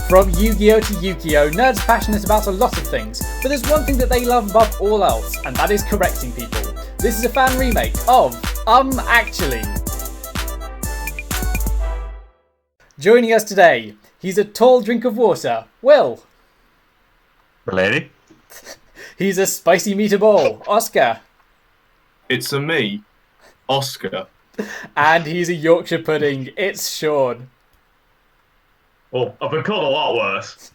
From Yu-Gi-Oh to Yu-Gi-Oh, nerds are passionate about a lot of things, but there's one thing that they love above all else, and that is correcting people. This is a fan remake of Actually. Joining us today, he's a tall drink of water, Will. The lady. He's a spicy meatball, Oscar. It's a me, Oscar. And he's a Yorkshire pudding, it's Sean. Well, I've been called a lot worse.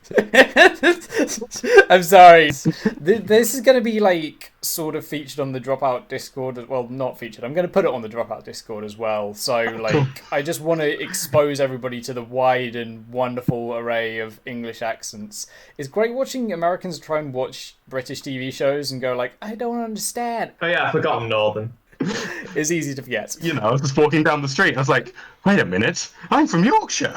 I'm sorry. This is going to be like sort of featured on the Dropout Discord. Well, not featured. I'm going to put it on the Dropout Discord as well. So like, I just want to expose everybody to the wide and wonderful array of English accents. It's great watching Americans try and watch British TV shows and go like, I don't understand. Oh yeah, I forgot I'm Northern. It's easy to forget. You know, I was just walking down the street and I was like, wait a minute, I'm from Yorkshire.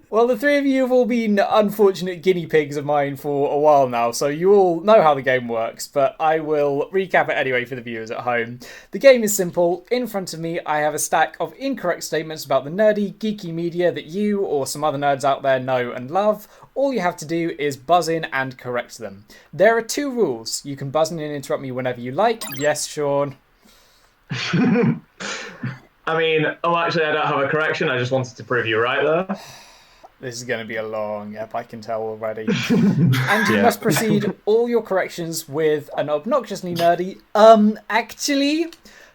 Well, the three of you have all been unfortunate guinea pigs of mine for a while now, so you all know how the game works, but I will recap it anyway for the viewers at home. The game is simple. In front of me, I have a stack of incorrect statements about the nerdy, geeky media that you or some other nerds out there know and love. All you have to do is buzz in and correct them. There are two rules. You can buzz in and interrupt me whenever you like. Yes, Sean. I mean, actually, I don't have a correction. I just wanted to prove you right there. This is going to be a long ep, I can tell already. And you must proceed all your corrections with an obnoxiously nerdy, actually.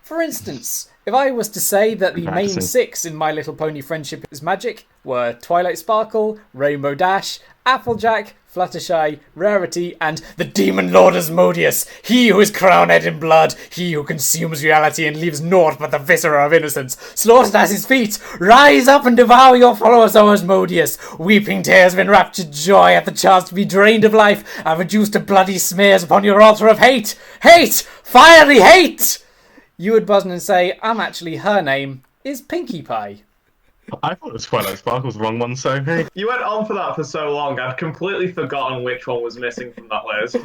For instance, if I was to say that the main six in My Little Pony Friendship is Magic were Twilight Sparkle, Rainbow Dash, Applejack, Fluttershy, Rarity, and the Demon Lord Asmodeus, he who is crowned in blood, he who consumes reality and leaves naught but the viscera of innocence, slaughtered at his feet, rise up and devour your followers, O Asmodeus, weeping tears of enraptured joy at the chance to be drained of life and reduced to bloody smears upon your altar of hate, hate, fiery hate! You would buzz in and say, actually, her name is Pinkie Pie. I thought it was Twilight Sparkle was the wrong one, so hey. You went on for that for so long, I'd completely forgotten which one was missing from that list.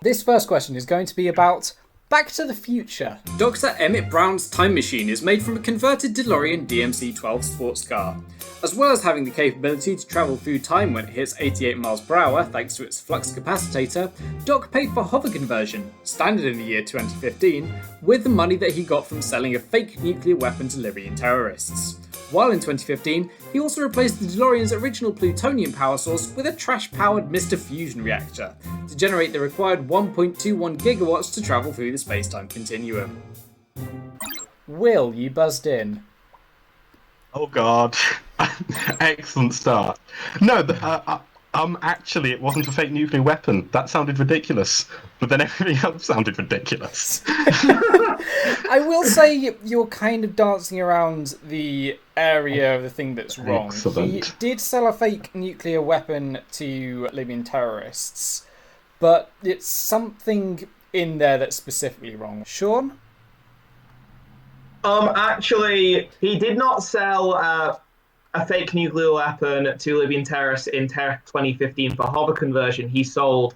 This first question is going to be about Back to the Future. Dr. Emmett Brown's time machine is made from a converted DeLorean DMC-12 sports car. As well as having the capability to travel through time when it hits 88 miles per hour thanks to its flux capacitator, Doc paid for hover conversion, standard in the year 2015, with the money that he got from selling a fake nuclear weapon to Libyan terrorists. While in 2015, he also replaced the DeLorean's original plutonium power source with a trash-powered Mr. Fusion reactor to generate the required 1.21 gigawatts to travel through the space-time continuum. Will, you buzzed in. Oh god. Excellent start. No, actually it wasn't a fake nuclear weapon. That sounded ridiculous. But then everything else sounded ridiculous. I will say you're kind of dancing around the area of the thing that's wrong. Excellent. He did sell a fake nuclear weapon to Libyan terrorists, but it's something in there that's specifically wrong. Sean? Actually, he did not sell a fake nuclear weapon to Libyan terrorists in 2015 for hover conversion. He sold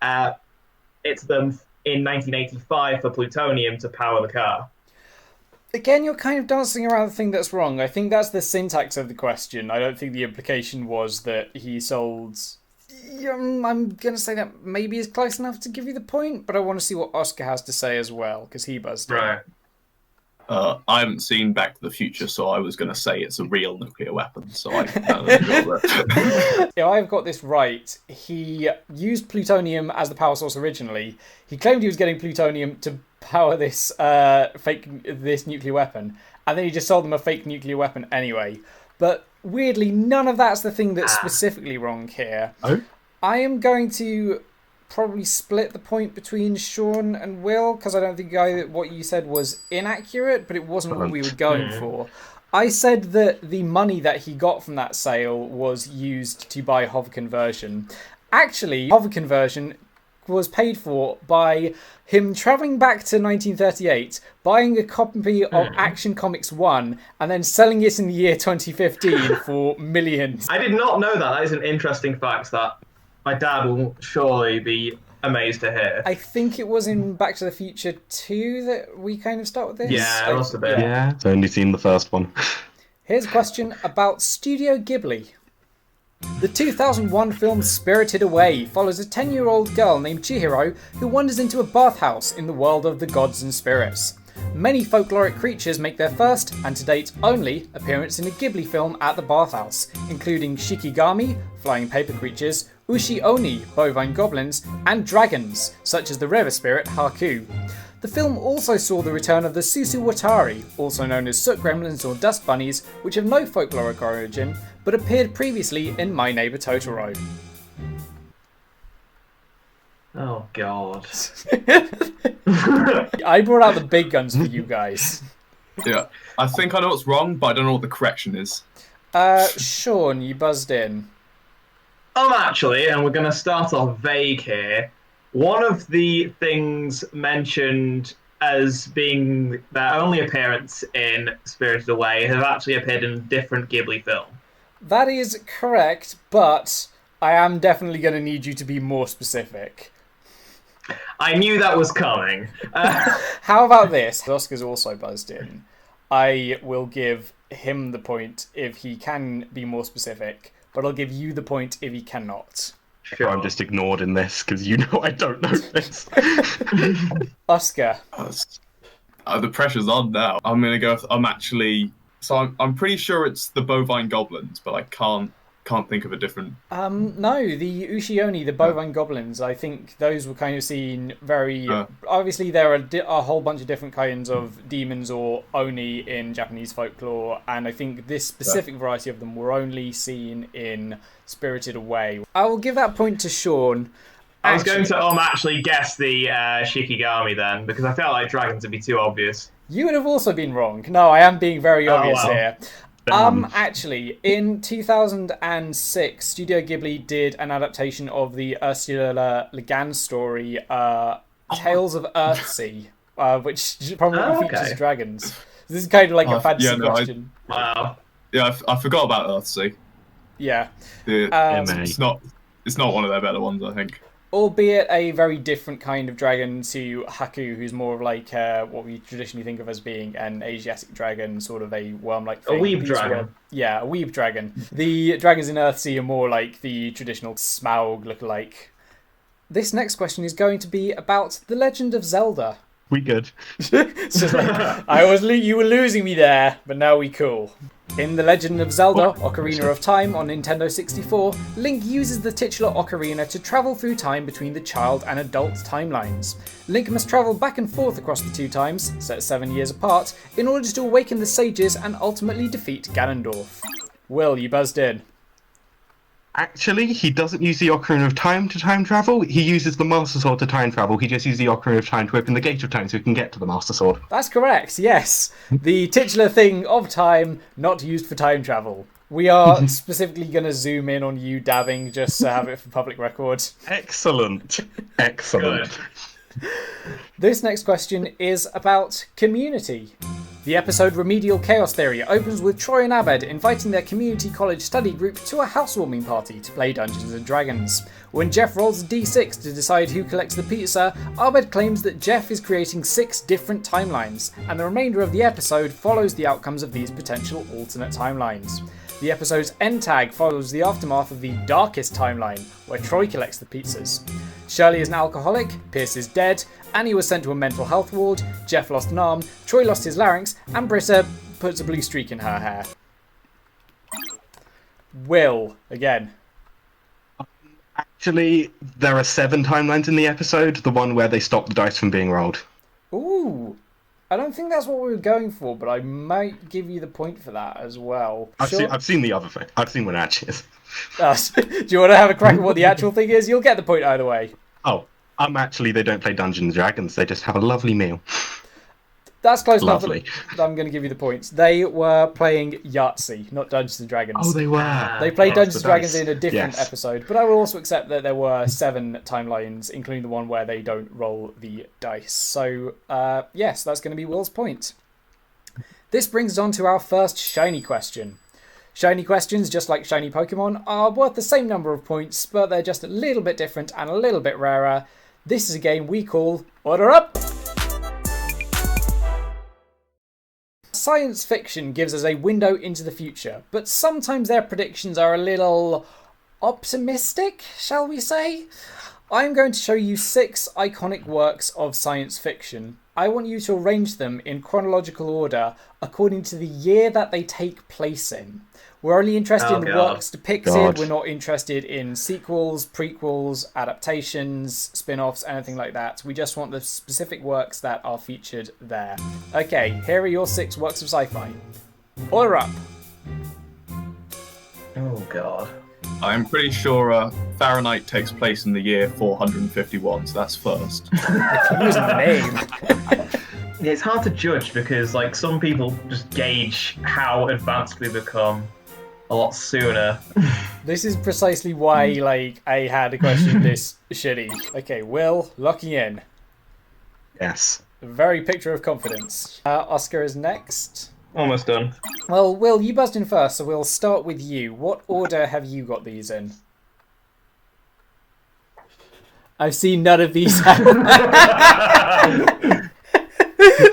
it to them in 1985 for plutonium to power the car. Again, you're kind of dancing around the thing that's wrong. I think that's the syntax of the question. I don't think the implication was that he sold... I'm going to say that maybe is close enough to give you the point, but I want to see what Oscar has to say as well, because he buzzed in. Right. I haven't seen Back to the Future, so I was going to say it's a real nuclear weapon. So I If I've got this right, he used plutonium as the power source originally. He claimed he was getting plutonium to power this this nuclear weapon, and then he just sold them a fake nuclear weapon anyway. But weirdly, none of that's the thing that's specifically wrong here. Oh? I am going to probably split the point between Sean and Will, because I don't think what you said was inaccurate, but it wasn't what we were going for. I said that the money that he got from that sale was used to buy hover conversion. Actually, hover conversion was paid for by him travelling back to 1938, buying a copy of Action Comics 1, and then selling it in the year 2015 for millions. I did not know that. That is an interesting fact that my dad will surely be amazed to hear. I think it was in Back to the Future 2 that we kind of start with this. Yeah, it must have been. Yeah, I've only seen the first one. Here's a question about Studio Ghibli. The 2001 film Spirited Away follows a 10-year-old girl named Chihiro who wanders into a bathhouse in the world of the gods and spirits. Many folkloric creatures make their first, and to date only, appearance in a Ghibli film at the bathhouse, including shikigami, flying paper creatures, ushi-oni, bovine goblins, and dragons, such as the river spirit Haku. The film also saw the return of the Susuwatari, also known as soot gremlins or dust bunnies, which have no folkloric origin, but appeared previously in My Neighbor Totoro. Oh, God. I brought out the big guns for you guys. Yeah, I think I know what's wrong, but I don't know what the correction is. Sean, you buzzed in. Actually, and we're going to start off vague here, one of the things mentioned as being their only appearance in Spirited Away have actually appeared in a different Ghibli film. That is correct, but I am definitely going to need you to be more specific. I knew that was coming. How about this? Oscar's also buzzed in. I will give him the point if he can be more specific, but I'll give you the point if he cannot. Sure. I'm just ignored in this because you know I don't know this. Oscar. The pressure's on now. I'm gonna go. I'm pretty sure it's the bovine goblins, but I can't think of a different. No, the ushi-oni, the bovine goblins. I think those were kind of seen very. Obviously, there are a whole bunch of different kinds of demons or oni in Japanese folklore, and I think this specific variety of them were only seen in Spirited Away. I will give that point to Sean. I was going to actually guess the shikigami then, because I felt like dragons would be too obvious. You would have also been wrong. No, I am being very obvious here. Actually, in 2006, Studio Ghibli did an adaptation of the Ursula Le Guin story, Tales of Earthsea, which probably features dragons. This is kind of like a fantasy question. Wow. Yeah, I forgot about Earthsea. Yeah. It's not one of their better ones, I think. Albeit a very different kind of dragon to Haku, who's more of like what we traditionally think of as being an Asiatic dragon, sort of a worm-like thing. A weeb dragon. A weeb dragon. The dragons in Earthsea are more like the traditional Smaug look-alike. This next question is going to be about The Legend of Zelda. We good. You were losing me there, but now we cool. In The Legend of Zelda, Ocarina of Time on Nintendo 64, Link uses the titular ocarina to travel through time between the child and adult timelines. Link must travel back and forth across the two times, set 7 years apart, in order to awaken the sages and ultimately defeat Ganondorf. Will, you buzzed in. Actually, he doesn't use the Ocarina of Time to time travel. He uses the Master Sword to time travel. He just uses the Ocarina of Time to open the Gate of Time so he can get to the Master Sword. That's correct, yes. The titular thing of time, not used for time travel. We are specifically going to zoom in on you dabbing just to have it for public record. Excellent. Excellent. This next question is about community. The episode Remedial Chaos Theory opens with Troy and Abed inviting their community college study group to a housewarming party to play Dungeons & Dragons. When Jeff rolls a d6 to decide who collects the pizza, Abed claims that Jeff is creating 6 different timelines, and the remainder of the episode follows the outcomes of these potential alternate timelines. The episode's end tag follows the aftermath of the darkest timeline, where Troy collects the pizzas. Shirley is an alcoholic, Pierce is dead, Annie was sent to a mental health ward, Jeff lost an arm, Troy lost his larynx, and Britta puts a blue streak in her hair. Will, again. Actually, there are 7 timelines in the episode, the one where they stop the dice from being rolled. Ooh. I don't think that's what we were going for, but I might give you the point for that as well. I've seen the other thing. I've seen what Atch is. Do you want to have a crack at what the actual thing is? You'll get the point either way. Oh, actually, they don't play Dungeons and Dragons. They just have a lovely meal. That's close Lovely. enough that I'm going to give you the points. They were playing Yahtzee, not Dungeons and Dragons. Oh, they were. They played Dungeons and Dragons in a different Yes. episode, but I will also accept that there were 7 timelines, including the one where they don't roll the dice. So, yes, that's going to be Will's point. This brings us on to our first shiny question. Shiny questions, just like shiny Pokemon, are worth the same number of points, but they're just a little bit different and a little bit rarer. This is a game we call Order Up! Science fiction gives us a window into the future, but sometimes their predictions are a little optimistic, shall we say. I'm going to show you 6 iconic works of science fiction. I want you to arrange them in chronological order according to the year that they take place in. We're only interested in the works depicted. We're not interested in sequels, prequels, adaptations, spin-offs, anything like that. We just want the specific works that are featured there. Okay, here are your 6 works of sci-fi. Order up. Oh, God. I'm pretty sure Fahrenheit takes place in the year 451, so that's first. Using the name. Yeah, it's hard to judge because, like, some people just gauge how advanced we become a lot sooner. This is precisely why, like, I had a question this shitty. Okay, Will, locking in. Yes. Very picture of confidence. Oscar is next. Almost done. Well, Will, you buzzed in first, so we'll start with you. What order have you got these in? I've seen none of these.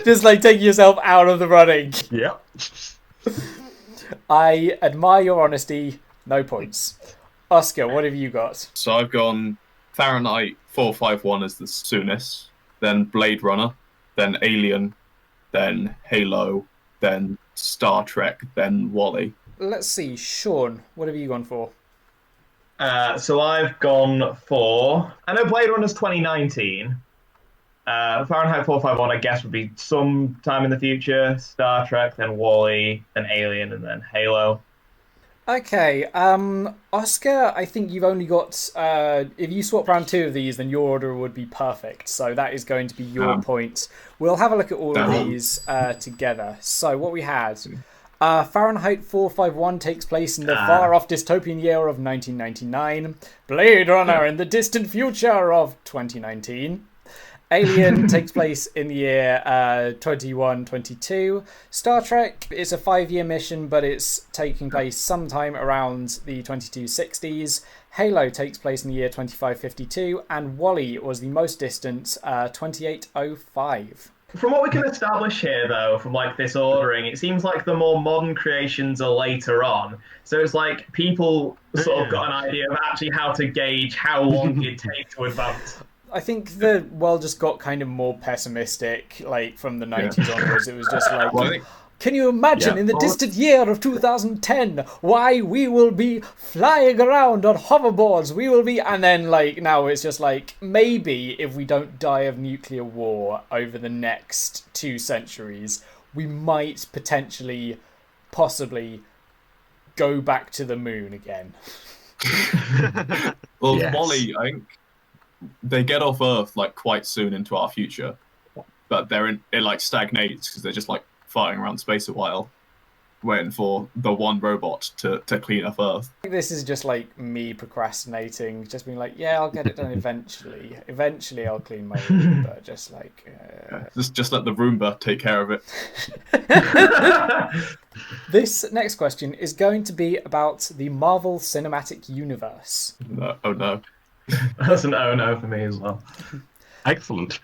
Just like taking yourself out of the running. Yep. I admire your honesty. No points. Oscar, what have you got? So I've gone Fahrenheit 451 as the soonest, then Blade Runner, then Alien, then Halo, then Star Trek, then WALL-E. Let's see. Sean, what have you gone for? So I've gone for... I know Blade Runner's 2019. Fahrenheit 451, I guess, would be some time in the future. Star Trek, then WALL-E, then Alien, and then Halo. Okay, Oscar, I think you've only got... if you swap around 2 of these, then your order would be perfect. So that is going to be your point. We'll have a look at all of these together. So what we had... Fahrenheit 451 takes place in the far-off dystopian year of 1999. Blade Runner in the distant future of 2019. Alien takes place in the year 2122. Star Trek is a 5-year mission, but it's taking place sometime around the 2260s. Halo takes place in the year 2552, and WALL-E was the most distant, 2805. From what we can establish here, though, from like this ordering, it seems like the more modern creations are later on. So it's like people sort of got an idea of actually how to gauge how long it takes to advance. I think the world just got kind of more pessimistic, like from the 90s onwards. It was just like, can you imagine in the distant year of 2010, why we will be flying around on hoverboards? We will be, and then like now it's just like maybe if we don't die of nuclear war over the next 2 centuries, we might potentially, possibly, go back to the moon again. Well, WALL-E, I think. They get off Earth like quite soon into our future, but it like stagnates because they're just like flying around space a while, waiting for the one robot to clean up Earth. This is just like me procrastinating, just being like, yeah, I'll get it done eventually. Eventually, I'll clean my room, but just like just let the Roomba take care of it. This next question is going to be about the Marvel Cinematic Universe. Oh no. That's an oh-no for me as well. Excellent.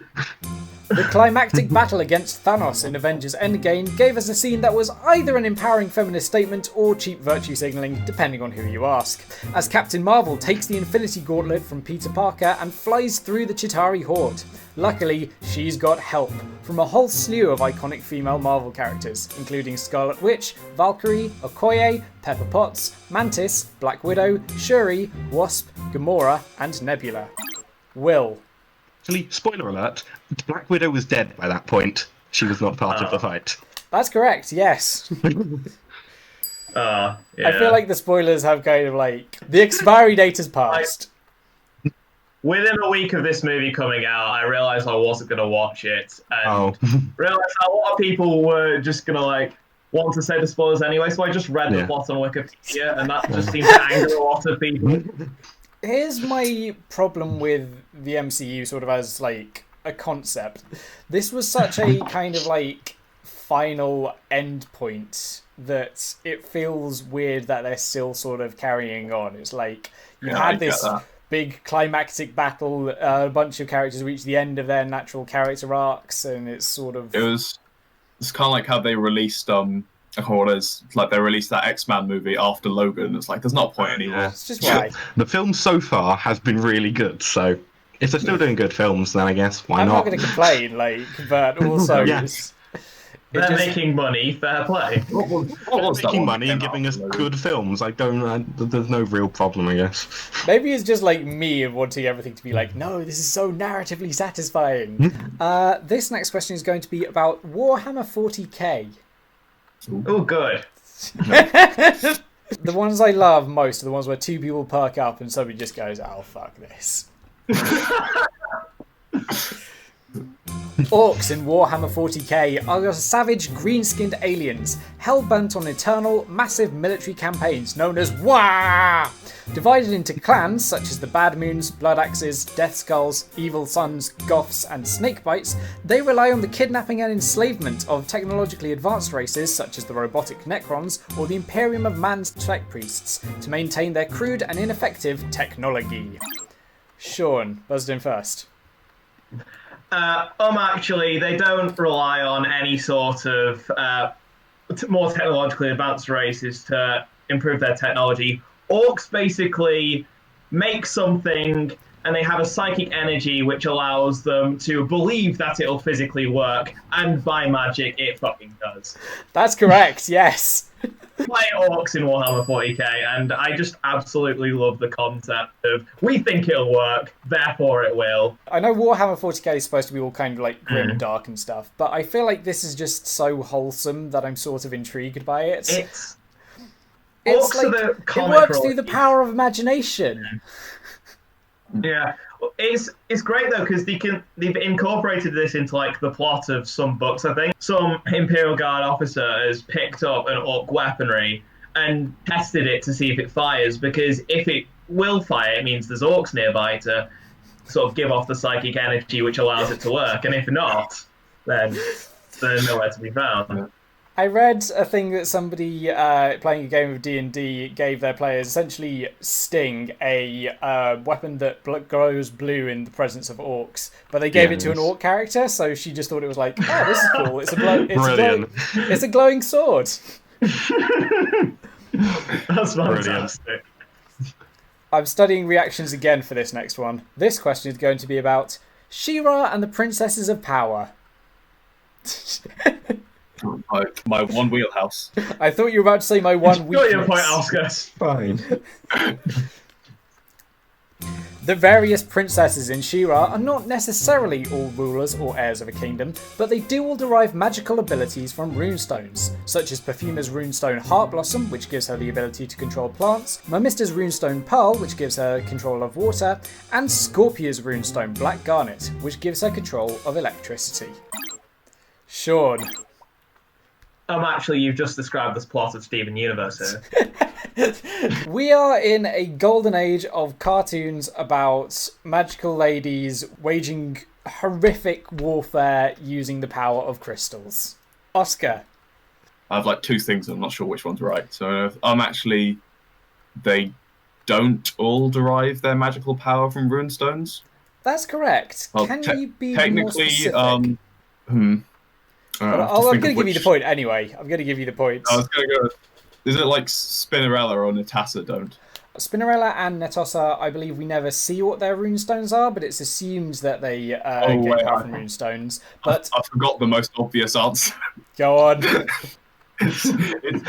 The climactic battle against Thanos in Avengers Endgame gave us a scene that was either an empowering feminist statement or cheap virtue signalling, depending on who you ask, as Captain Marvel takes the Infinity Gauntlet from Peter Parker and flies through the Chitauri Horde. Luckily, she's got help from a whole slew of iconic female Marvel characters, including Scarlet Witch, Valkyrie, Okoye, Pepper Potts, Mantis, Black Widow, Shuri, Wasp, Gamora, and Nebula. Will. Actually, spoiler alert, Black Widow was dead by that point. She was not part of the fight. That's correct, yes. Yeah. I feel like the spoilers have kind of like... The expiry date has passed. Within a week of this movie coming out, I realised I wasn't going to watch it. And realised a lot of people were just going to like want to say the spoilers anyway, so I just read the plot on Wikipedia, and that just seemed to anger a lot of people. Here's my problem with the MCU sort of as like a concept. This was such a kind of like final end point that it feels weird that they're still sort of carrying on. It's like you had this big climactic battle, a bunch of characters reach the end of their natural character arcs, and it's sort of... It's kind of like how they released Or there's like they released that X-Men movie after Logan, and it's like there's not a point anymore. It's just why. The film so far has been really good, so if they're still doing good films, then I guess why I'm not not? going to complain, but also Yes. They're making money, fair play. Making money and giving us good films. There's no real problem, I guess. Maybe it's just like me of wanting everything to be like, no, this is so narratively satisfying. This next question is going to be about Warhammer 40k. Oh, good. The ones I love most are the ones where two people perk up and somebody just goes, oh, fuck this. Orks in Warhammer 40k are savage green-skinned aliens, hell-bent on eternal, massive military campaigns known as WAAAGH! Divided into clans such as the Bad Moons, Blood Axes, Death Skulls, Evil Suns, Goths, and Snakebites, they rely on the kidnapping and enslavement of technologically advanced races such as the robotic Necrons or the Imperium of Man's Tech Priests to maintain their crude and ineffective technology. Sean, buzzed in first. Actually, they don't rely on any sort of more technologically advanced races to improve their technology. Orcs basically make something and they have a psychic energy which allows them to believe that it'll physically work, and by magic, it fucking does. That's correct, yes. Play Orcs in Warhammer 40k, and I just absolutely love the concept of, we think it'll work, therefore it will. I know Warhammer 40k is supposed to be all kind of like grim and dark and stuff, but I feel like this is just so wholesome that I'm sort of intrigued by it. It's like, it works through the power of imagination. Yeah, it's great though because they've incorporated this into like the plot of some books. I think some Imperial Guard officer has picked up an orc weaponry and tested it to see if it fires, because if it will fire, it means there's orcs nearby to sort of give off the psychic energy which allows it to work, and if not, then they're nowhere to be found. I read a thing that somebody playing a game of D&D gave their players, essentially Sting, a weapon that glows blue in the presence of orcs, but they gave it to an orc character, so she just thought it was like, oh, this is cool. It's a glowing sword. That's fantastic. I'm studying reactions again for this next one. This question is going to be about She-Ra and the Princesses of Power. My one wheelhouse. I thought you were about to say my one weakness. Got your point, Oscar. Fine. The various princesses in She-Ra are not necessarily all rulers or heirs of a kingdom, but they do all derive magical abilities from runestones, such as Perfumer's runestone Heart Blossom, which gives her the ability to control plants, Mamista's runestone Pearl, which gives her control of water, and Scorpia's runestone Black Garnet, which gives her control of electricity. Sean. Actually, you've just described this plot of Steven Universe here. We are in a golden age of cartoons about magical ladies waging horrific warfare using the power of crystals. Oscar. I have like two things, I'm not sure which one's right. So they don't all derive their magical power from runestones. That's correct. Well, Can you be technically, more specific? I'm going to give you the point anyway. I'm going to give you the point. I was going to go. Is it like Spinnerella or Natassa don't? Spinnerella and Netossa, I believe we never see what their runestones are, but it's assumed that they get power from runestones. But I forgot the most obvious answer. Go on. it's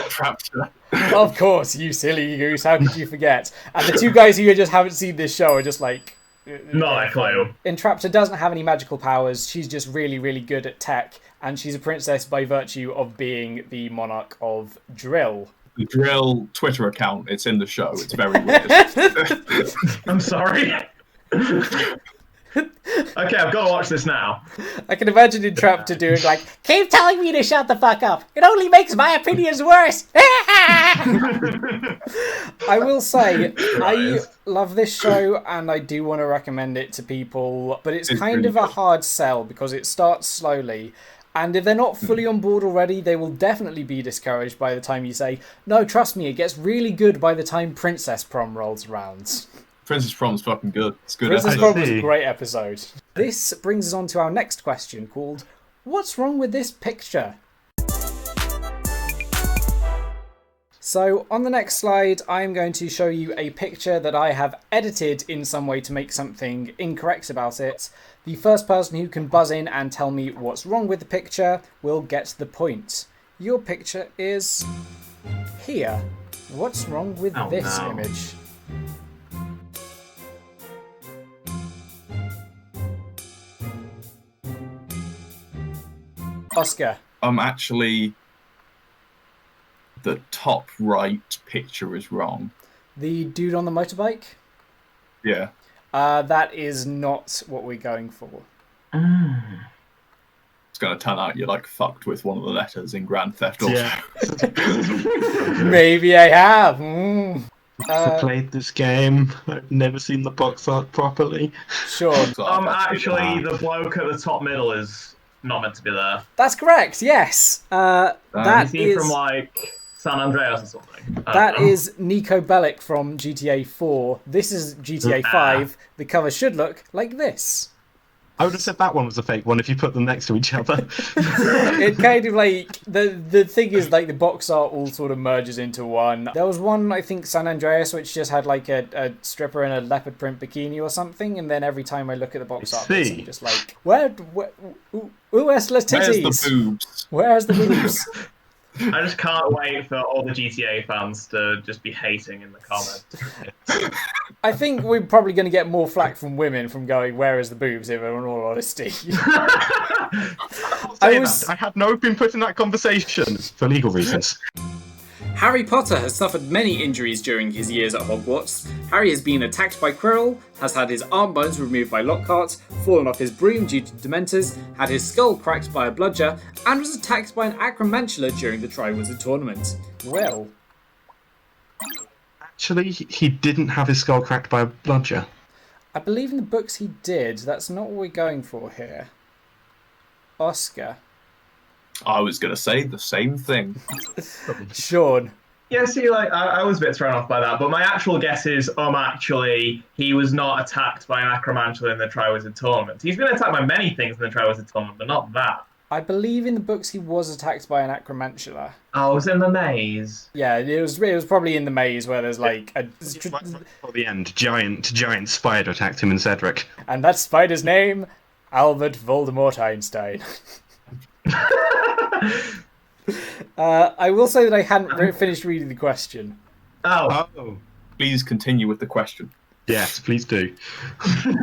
Trapture. Of course, you silly goose. How could you forget? And the two guys who just haven't seen this show are just like... Not a clue. Entraptor doesn't have any magical powers. She's just really, really good at tech, and she's a princess by virtue of being the monarch of Drill. The Drill Twitter account, it's in the show. It's very weird. I'm sorry. Okay, I've got to watch this now. I can imagine Entraptor doing like, keep telling me to shut the fuck up. It only makes my opinions worse. I will say, I love this show and I do want to recommend it to people, but it's kind of a hard sell because it starts slowly. And if they're not fully on board already, they will definitely be discouraged by the time you say, no, trust me, it gets really good by the time Princess Prom rolls around. Princess Prom's fucking good. It's good. Princess Prom was a great episode. This brings us on to our next question called, what's wrong with this picture? So on the next slide, I'm going to show you a picture that I have edited in some way to make something incorrect about it. The first person who can buzz in and tell me what's wrong with the picture will get the point. Your picture is here. What's wrong with this image? Oscar. Actually, the top right picture is wrong. The dude on the motorbike? Yeah. That is not what we're going for. It's going to turn out you're like fucked with one of the letters in Grand Theft Auto. Yeah. Maybe I have. I played this game. I've never seen the box art properly. Sure. Actually, the bloke at the top middle is not meant to be there. That's correct, yes. That Is he is from, like, San Andreas or something? that is Nico Bellic from GTA 4. This is GTA 5. The cover should look like this. I would have said that one was a fake one if you put them next to each other. It kind of like the thing is like the box art all sort of merges into one. There was one, I think, San Andreas, which just had like a stripper in a leopard print bikini or something, and then every time I look at the box art, I'm just like, where's the titties? Where's the boobs? Where's the boobs? I just can't wait for all the GTA fans to just be hating in the comments. I think we're probably going to get more flack from women from going, where is the boobs, if in all honesty. I had no input in that conversation for legal reasons. Harry Potter has suffered many injuries during his years at Hogwarts. Harry has been attacked by Quirrell, has had his arm bones removed by Lockhart, fallen off his broom due to Dementors, had his skull cracked by a bludger, and was attacked by an acromantula during the Triwizard Tournament. Well, Actually, he didn't have his skull cracked by a bludger. I believe in the books he did. That's not what we're going for here. Oscar. I was going to say the same thing. Sean. Yeah, see, like, I was a bit thrown off by that, but my actual guess is, actually, he was not attacked by an acromantula in the Triwizard Tournament. He's been attacked by many things in the Triwizard Tournament, but not that. I believe in the books he was attacked by an acromantula. Oh, it was in the maze. Yeah, it was probably in the maze where there's like a... For the end, giant spider attacked him in Cedric. And that spider's name? Albert Voldemort Einstein. I will say that I hadn't finished reading the question. Oh. Please continue with the question. Yes, please do.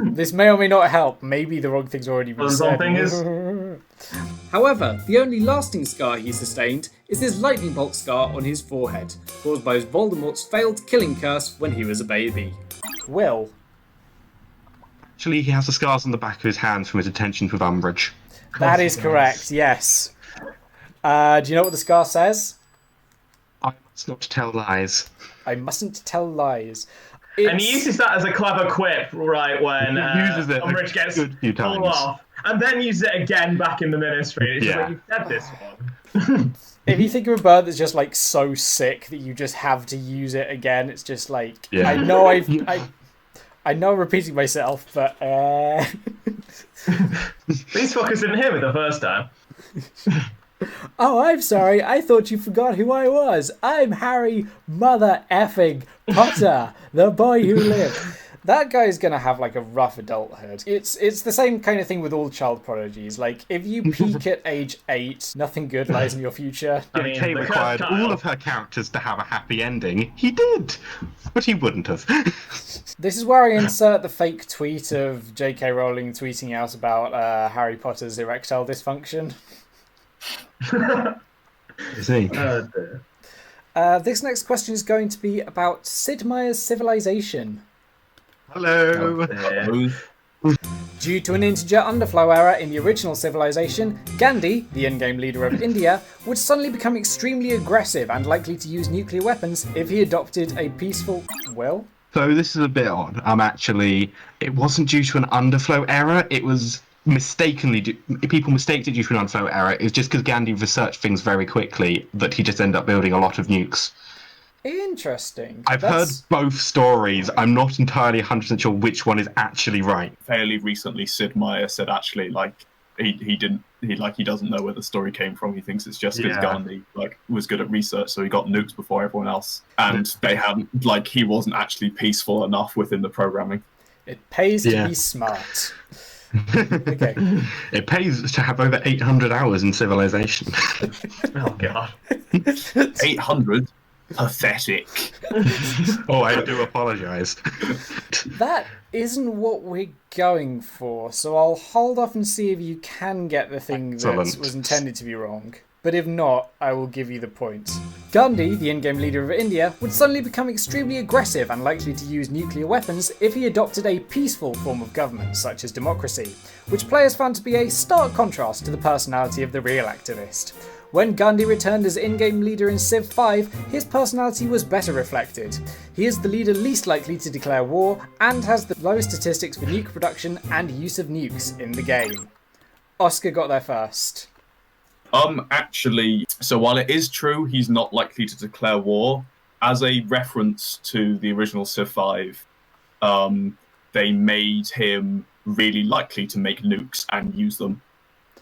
This may or may not help. Maybe the wrong thing's already been said. However, the only lasting scar he sustained is his lightning bolt scar on his forehead, caused by Voldemort's failed killing curse when he was a baby. Will. Actually, he has the scars on the back of his hands from his attentions with Umbridge. That is correct, yes. Do you know what the scar says? I must not tell lies. I mustn't tell lies. And he uses that as a clever quip, right, when Umbridge gets pulled off, and then uses it again back in the Ministry. It's just like, you said this one. If you think of a bird that's just like so sick that you just have to use it again, it's just like, I know I'm repeating myself, but These fuckers didn't hear me the first time. Oh, I'm sorry. I thought you forgot who I was. I'm Harry Mother Effing Potter, the boy who lived. That guy's gonna have like a rough adulthood. It's the same kind of thing with all child prodigies. Like, if you peak at age 8, nothing good lies in your future. I mean, Kay required all of her characters to have a happy ending. He did, but he wouldn't have. This is where I insert the fake tweet of J.K. Rowling tweeting out about Harry Potter's erectile dysfunction. Is he? This next question is going to be about Sid Meier's civilization. Hello. Due to an integer underflow error in the original civilization, Gandhi, the endgame leader of India, would suddenly become extremely aggressive and likely to use nuclear weapons if he adopted a peaceful... Well? So this is a bit odd. It wasn't due to an underflow error. It was people mistaked it due to an underflow error. It was just because Gandhi researched things very quickly that he just ended up building a lot of nukes. Interesting. I've heard both stories. I'm not entirely 100% sure which one is actually right. Fairly recently, Sid Meier said actually, like, he doesn't know where the story came from. He thinks it's just because Yeah. Gandhi was good at research, so he got nuked before everyone else, and they hadn't he wasn't actually peaceful enough within the programming. It pays to Yeah. be smart. Okay. It pays to have over 800 hours in Civilization. Oh god. 800, pathetic. Oh, I do apologise. That isn't what we're going for, so I'll hold off and see if you can get the thing Excellent. that was intended to be wrong. But if not, I will give you the point. Gandhi, the in-game leader of India, would suddenly become extremely aggressive and likely to use nuclear weapons if he adopted a peaceful form of government, such as democracy, which players found to be a stark contrast to the personality of the real activist. When Gandhi returned as in-game leader in Civ 5, his personality was better reflected. He is the leader least likely to declare war, and has the lowest statistics for nuke production and use of nukes in the game. Oscar got there first. Actually, so while it is true he's not likely to declare war, as a reference to the original Civ 5, they made him really likely to make nukes and use them.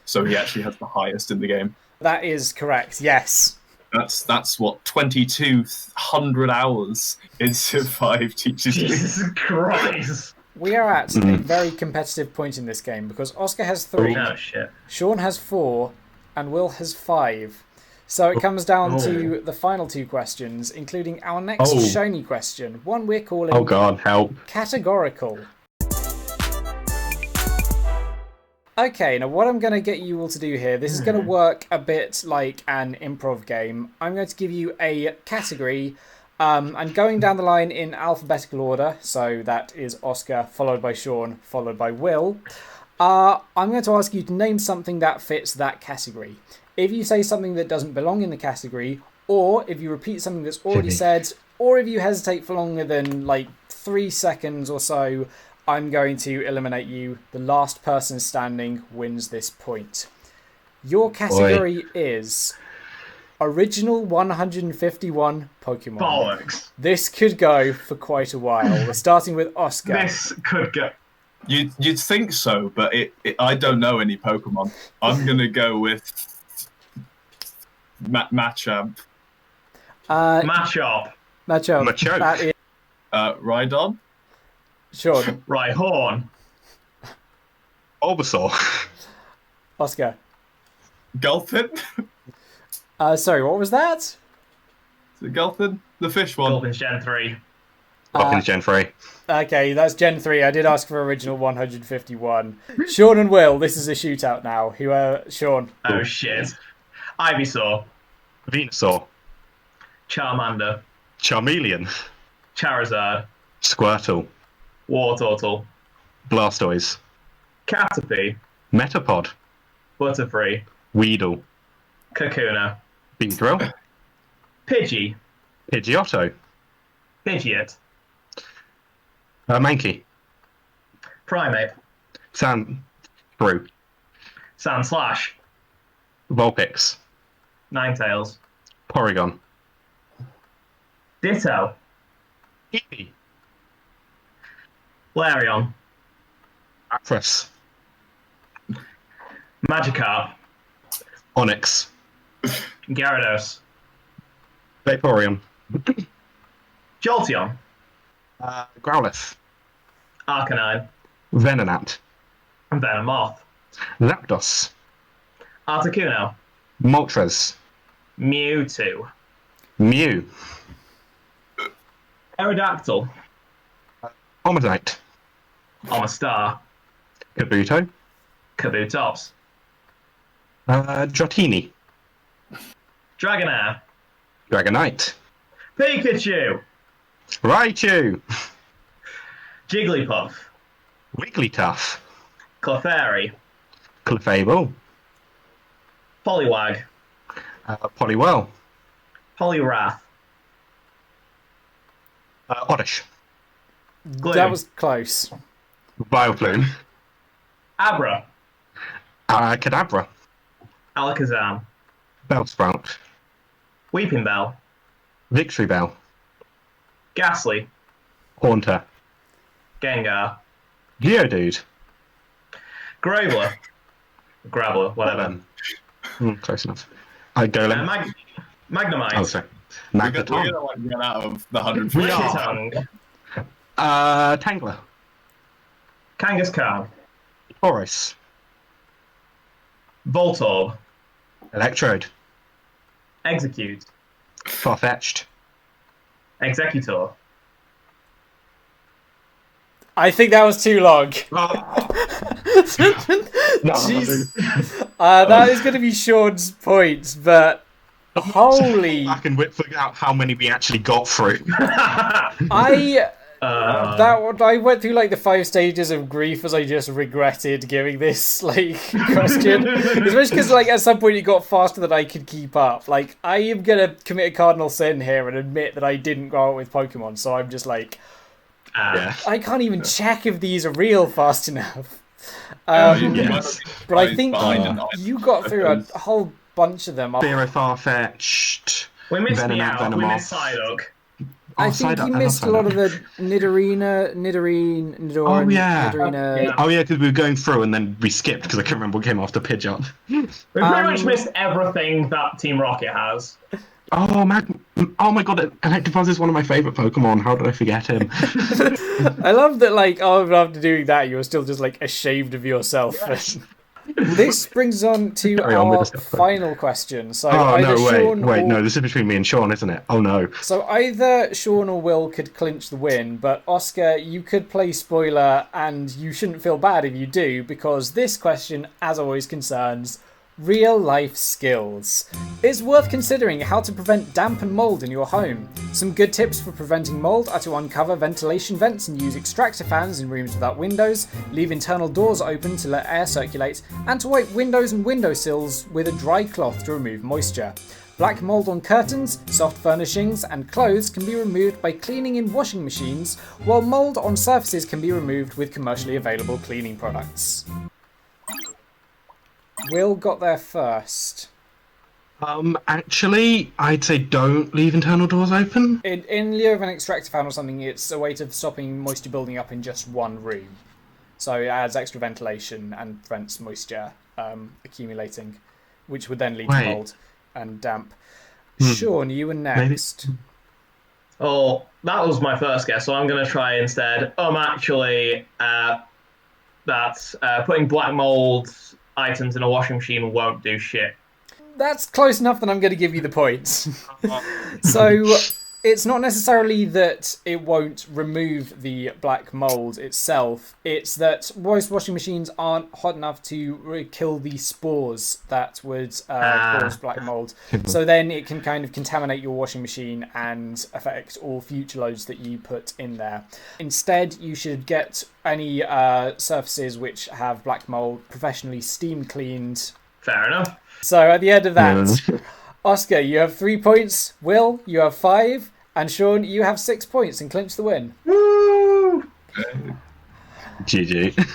So he actually has the highest in the game. That is correct, yes. That's what 2,200 hours in Civ 5 teaches you. Jesus Christ. We are at a very competitive point in this game because Oscar has 3, Oh shit. Sean has 4, and Will has 5. So it comes down to the final 2 questions, including our next shiny question, one we're calling Oh god, help. Categorical. Okay, now what I'm going to get you all to do here, this is going to work a bit like an improv game. I'm going to give you a category, and going down the line in alphabetical order, so that is Oscar, followed by Sean, followed by Will. I'm going to ask you to name something that fits that category. If you say something that doesn't belong in the category, or if you repeat something that's already said, or if you hesitate for longer than 3 seconds or so, I'm going to eliminate you. The last person standing wins this point. Your category is original 151 Pokemon. Bollocks. This could go for quite a while. We're starting with Oscar. This could go. You'd think so, but I don't know any Pokemon. I'm gonna go with Machamp. Matchup. Macho. Machoke. That is Rhydon. Sean. Right, horn. Bulbasaur. Oscar. Gulpin. Sorry, what was that? Is it Gulpin? The fish one. Goblins Gen 3. Fucking Gen 3. Okay, that's Gen 3. I did ask for original 151. Sean and Will, this is a shootout now. Sean. Oh shit. Ivysaur. Venusaur. Charmander. Charmeleon. Charizard. Squirtle. Wartortle. Blastoise. Caterpie. Metapod. Butterfree. Weedle. Kakuna. Beedrill. Pidgey. Pidgeotto. Pidgeot. Mankey. Primate. Sandshrew. Sandslash. Vulpix. Ninetales. Porygon. Ditto. Eevee. Flareon. Actress. Magikarp. Onyx. Gyarados. Vaporeon. Jolteon. Growlithe. Arcanine. Venonat. Venomoth. Zapdos. Articuno. Moltres. Mewtwo. Mew. Aerodactyl. Omanyte. Omastar. Kabuto. Kabutops. Dratini. Dragonair. Dragonite. Pikachu. Raichu. Jigglypuff. Wigglytuff. Clefairy. Clefable. Poliwag. Poliwell. Poliwrath. Oddish. Gloom. That was close. Bioplume. Abra. Kadabra. Alakazam. Bellsprout. Weeping Bell. Victory Bell. Ghastly. Haunter. Gengar. Geodude. Graveler. Grappler, whatever. Close enough. I go then. Magnemite. Oh, sorry. We're gonna like run out of the 150. We are. Tongue. Tangler. Kangaskhan. Taurus. Voltorb. Electrode. Execute. Farfetched. Executor. I think that was too long. Jeez. That is going to be Sean's points, but holy... I can figure out how many we actually got through. I went through like the 5 stages of grief as I just regretted giving this like question, especially because like at some point it got faster than I could keep up. Like I am gonna commit a cardinal sin here and admit that I didn't grow up with Pokemon, so I'm just like, I can't even check if these are real fast enough. But I think you got through a whole bunch of them. Zero Farfetched. We missed Venomoth. We missed Psyduck. I think you missed a lot of the Nidorina. Oh yeah. Nidorina. Oh yeah, because we were going through and then we skipped because I couldn't remember what came after Pidgeot. We pretty much missed everything that Team Rocket has. Oh my god, Electabuzz is one of my favourite Pokemon. How did I forget him? I love that, like, after doing that, you're still just, like, ashamed of yourself. Yes. This brings on to our final question. So no, this is between me and Sean, isn't it? Oh no. So either Sean or Will could clinch the win, but Oscar, you could play spoiler, and you shouldn't feel bad if you do, because this question, as always, concerns real-life skills. It's worth considering how to prevent damp and mould in your home. Some good tips for preventing mould are to uncover ventilation vents and use extractor fans in rooms without windows, leave internal doors open to let air circulate, and to wipe windows and windowsills with a dry cloth to remove moisture. Black mould on curtains, soft furnishings, and clothes can be removed by cleaning in washing machines, while mould on surfaces can be removed with commercially available cleaning products. Will got there first. Actually, I'd say don't leave internal doors open. In lieu of an extractor fan or something, it's a way of stopping moisture building up in just one room. So it adds extra ventilation and prevents moisture accumulating, which would then lead to mold and damp. Sean, you were next. Maybe. Oh, that was my first guess, so I'm going to try instead. Actually, that's putting black mold items in a washing machine won't do shit. That's close enough that I'm going to give you the points. So it's not necessarily that it won't remove the black mold itself. It's that most washing machines aren't hot enough to kill the spores that would cause black mold. So then it can kind of contaminate your washing machine and affect all future loads that you put in there. Instead, you should get any surfaces which have black mold professionally steam cleaned. Fair enough. So at the end of that, Oscar, you have 3 points. Will, you have 5. And Sean, you have 6 points and clinch the win. Woo! GG.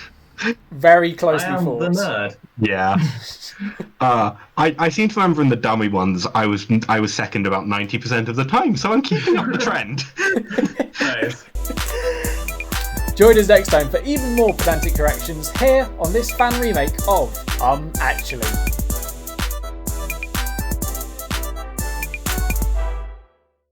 Very closely fought. The nerd. Yeah. I seem to remember in the dummy ones, I was second about 90% of the time, so I'm keeping up the trend. Nice. Join us next time for even more pedantic corrections here on this fan remake of Actually.